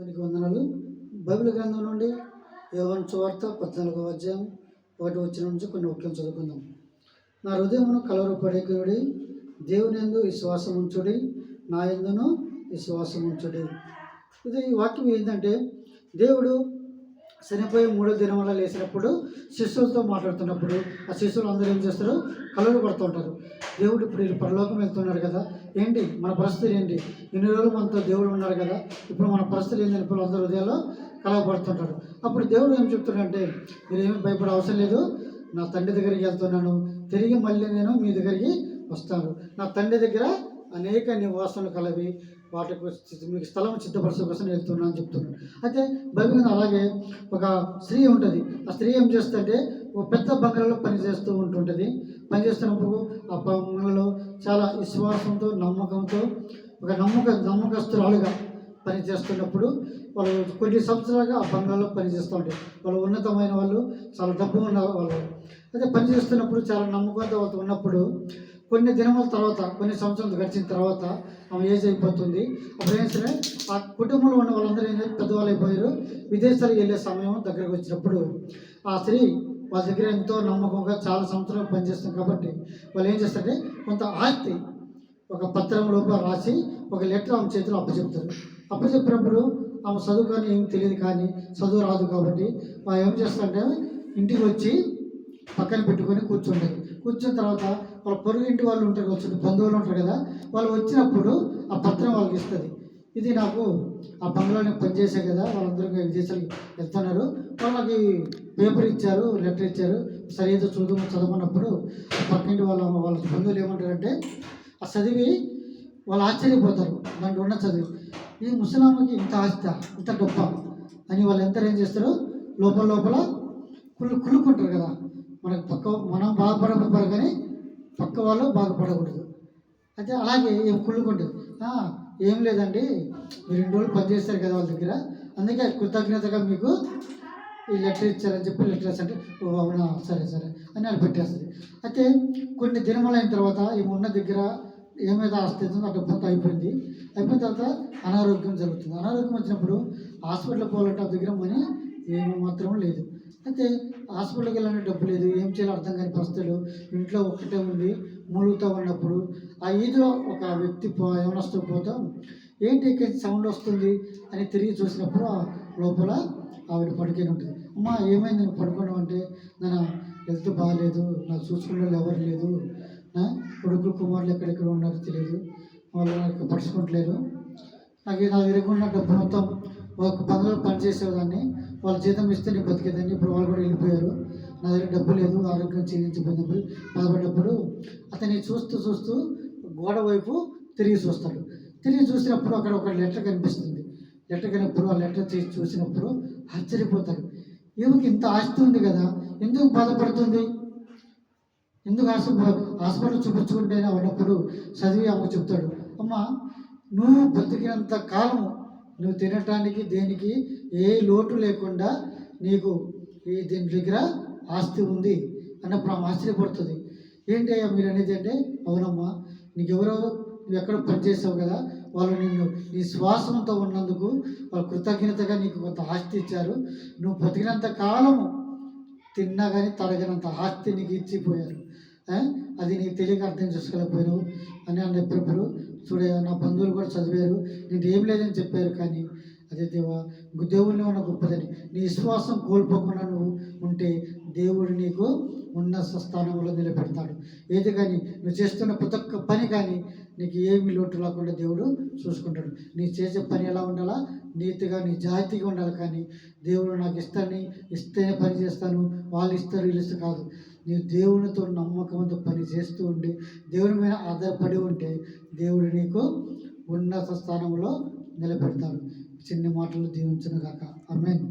దానికి వందనాలు. బైబిల్ గ్రంథం నుండి యోహాను సువార్త 14వ అధ్యాయం 1 వచనం నుంచి కొన్ని వాక్యం చదువుకుందాం. నా హృదయమును కలవరపడేకుడి, దేవుని యందు విశ్వాసం ఉంచుడి, నా యందును విశ్వాసం ఉంచుడి. ఇది ఈ వాక్యం ఏంటంటే, దేవుడు చనిపోయి 3వ దినముల లేచినప్పుడు శిష్యులతో మాట్లాడుతున్నప్పుడు ఆ శిష్యులు అందరూ ఏం చేస్తారు? కలవర పడుతూ ఉంటారు. దేవుడు ఇప్పుడు పరలోకం వెళ్తున్నాడు కదా, ఏంటి మన పరిస్థితి ఏంటి? ఇన్ని రోజులు మనతో దేవుడు ఉన్నారు కదా, ఇప్పుడు మన పరిస్థితి ఏంటని ఇప్పుడు అందరూ హృదయాల్లో కలవపడుతుంటారు. అప్పుడు దేవుడు ఏం చెప్తున్నాడంటే, మీరు ఏమి భయపడే అవసరం లేదు, నా తండ్రి దగ్గరికి వెళ్తున్నాను, తిరిగి మళ్ళీ నేను మీ దగ్గరికి వస్తాను. నా తండ్రి దగ్గర అనేక నివాసాలు కలవి, వాటికి మీకు స్థలం సిద్ధపరచడం కోసం వెళ్తున్నాను అని చెప్తున్నాను. అయితే బైబిల్ అలాగే ఒక స్త్రీ ఉంటుంది. ఆ స్త్రీ ఏం చేస్తుంటే ఒక పెద్ద బంగాళలో పనిచేస్తూ ఉంటుంటుంది. పనిచేస్తున్నప్పుడు ఆ బంగాళలో చాలా విశ్వాసంతో నమ్మకంతో ఒక నమ్మకస్తురాలుగా పనిచేస్తున్నప్పుడు వాళ్ళు కొన్ని సంవత్సరాలుగా ఆ బంగాళలో పనిచేస్తూ ఉంటారు. వాళ్ళు ఉన్నతమైన వాళ్ళు, చాలా డబ్బు ఉన్న వాళ్ళు. అయితే పనిచేస్తున్నప్పుడు చాలా నమ్మకంతో వాళ్ళతో ఉన్నప్పుడు కొన్ని దినముల తర్వాత, కొన్ని సంవత్సరాలు గడిచిన తర్వాత ఆమె ఏజ్ అయిపోతుంది. అప్పుడు ఏం సరే ఆ కుటుంబంలో ఉన్న వాళ్ళందరూ పెద్దవాళ్ళు అయిపోయారు. విదేశాలకు వెళ్ళే సమయం దగ్గరకు వచ్చినప్పుడు ఆ స్త్రీ వాళ్ళ దగ్గర ఎంతో నమ్మకంగా చాలా సంవత్సరాలు పనిచేస్తుంది కాబట్టి వాళ్ళు ఏం చేస్తారంటే కొంత ఆస్తి ఒక పత్రం లోపల రాసి ఒక లెటర్ ఆమె చేతిలో అప్పచెప్తారు. అప్పచెప్పినప్పుడు ఆమె చదువు కానీ ఏం తెలియదు, కానీ చదువు రాదు కాబట్టి వాళ్ళు ఏం చేస్తారంటే ఇంటికి వచ్చి పక్కన పెట్టుకొని కూర్చున్న తర్వాత వాళ్ళ పొరుగు ఇంటి వాళ్ళు ఉంటారు, వచ్చి బంధువులు ఉంటారు కదా, వాళ్ళు వచ్చినప్పుడు ఆ పత్రం వాళ్ళకి ఇస్తుంది. ఇది నాకు ఆ బంగ్లాలో పనిచేసే కదా, వాళ్ళందరూ విదేశాలకు వెళ్తున్నారు, వాళ్ళకి పేపర్ ఇచ్చారు, లెటర్ ఇచ్చారు, సరే ఏదో చదవమన్నప్పుడు పక్కింటి వాళ్ళ బంధువులు ఏమంటారంటే ఆ చదివి వాళ్ళు ఆశ్చర్యపోతారు. దాంట్లో ఉన్న చదివి ఈ ముసలాంకి ఇంత ఆస్తి, ఇంత గొప్ప అని వాళ్ళు ఎంత ఏం చేస్తారు, లోపల కుళ్ళుకుంటారు కదా. మనం బాగుపడకపోరు కానీ పక్క వాళ్ళు బాగుపడకూడదు. అయితే అలాగే ఏం కుళ్ళుకుంటుంది. ఏం లేదండి, మీరు 2 రోజులు పనిచేస్తారు కదా వాళ్ళ దగ్గర, అందుకే కృతజ్ఞతగా మీకు ఈ లెటర్ ఇచ్చారని చెప్పి లెటర్ అంటే అవునా సరే అని వాళ్ళు పెట్టేస్తుంది. అయితే కొన్ని దినములు అయిన తర్వాత ఈమె ఉన్న దగ్గర ఏమైతే ఆస్తి అవుతుందో ఆ డబ్బంతా అయిపోయిన తర్వాత అనారోగ్యం జరుగుతుంది. అనారోగ్యం వచ్చినప్పుడు హాస్పిటల్ పోవాలంటే ఆ దగ్గర మనీ ఏమి మాత్రం లేదు. అయితే హాస్పిటల్కి వెళ్ళాలంటే డబ్బు లేదు, ఏం చేయాలో అర్థం కాని పరిస్థితులు, ఇంట్లో ఒక్కటే ఉంది, మూలుగుతూ ఉన్నప్పుడు ఆ ఈదులో ఒక వ్యక్తి యవనస్తూ పోతాం, ఏంటి ఇక్కడ సౌండ్ వస్తుంది అని తిరిగి చూసినప్పుడు లోపల ఆవిడ పడుకొని ఉంటుంది. అమ్మ ఏమైంది నేను పడుకున్నావు అంటే, నా హెల్త్ బాగాలేదు, నాకు చూసుకునే వాళ్ళు ఎవరు లేదు, కొడుకులు కుమారులు ఎక్కడెక్కడ ఉన్నారో తెలియదు, వాళ్ళు నాకు పడుచుకుంటలేరు, నా దగ్గర ఉన్న డబ్బు మొత్తం ఒక బంగ్లాలో పనిచేసేదాన్ని, వాళ్ళ జీతం ఇస్తే నేను బతికేదాన్ని, ఇప్పుడు వాళ్ళు కూడా వెళ్ళిపోయారు, నా దగ్గర డబ్బు లేదు, ఆరోగ్యం క్షీణించిపోయినప్పుడు బాధపడినప్పుడు అతన్ని చూస్తూ గోడ వైపు తిరిగి చూస్తాడు. తిరిగి చూసినప్పుడు అక్కడ ఒక లెటర్ కనిపిస్తుంది. లెటర్ కనినప్పుడు ఆ లెటర్ చూసినప్పుడు ఆశ్చర్యపోతాడు. ఈమెకి ఇంత ఆస్తి ఉంది కదా, ఎందుకు బాధపడుతుంది, ఎందుకు హాస్పిటల్ చూపించుకుంటేనే ఉన్నప్పుడు చదివి అమ్మ చెప్తాడు, అమ్మ నువ్వు బతికినంత కాలము నువ్వు తినటానికి దేనికి ఏ లోటు లేకుండా నీకు దీని దగ్గర ఆస్తి ఉంది అన్నప్పుడు ఆమె ఆశ్చర్యపడుతుంది. ఏంటి అయ్యా మీరు అనేది అంటే, అవునమ్మా నీకెవరో నువ్వు ఎక్కడ పనిచేసావు కదా, వాళ్ళు నిన్ను నీ శ్వాసంతో ఉన్నందుకు వాళ్ళు కృతజ్ఞతగా నీకు కొంత ఆస్తి ఇచ్చారు, నువ్వు బతికినంత కాలము తిన్నా కానీ తరగనంత ఆస్తి నీకు ఇచ్చిపోయారు, అది నీకు తెలియక అర్థం చేసుకోలేకపోయావు అని చెప్పినప్పుడు చూడే నా బంధువులు కూడా చదివారు, నీకు ఏం లేదని చెప్పారు, కానీ అదే దేవుడిని ఉన్న గొప్పదని నీ విశ్వాసం కోల్పోకుండా నువ్వు ఉంటే దేవుడు నీకు ఉన్నత స్థానంలో నిలబెడతాడు. ఏది కానీ నువ్వు చేస్తున్న ప్రతి ఒక్క పని కానీ నీకు ఏమి లోటు లేకుండా దేవుడు చూసుకుంటాడు. నీ చేసే పని ఎలా ఉండాలా, నీతిగా నిజాయితీగా ఉండాలి, కానీ దేవుడు నాకు ఇస్తేనే పని చేస్తాను, వాళ్ళు ఇస్తారు వీళ్ళు ఇస్తారు కాదు. నీవు దేవునితో నమ్మకంతో పని చేస్తూ ఉండి దేవుని మీద ఆధారపడి ఉంటే దేవుడు నీకు ఉన్నత స్థానంలో నిలబెడతాడు. చిన్న మాటలు దీవించును గాక. ఆమేన్.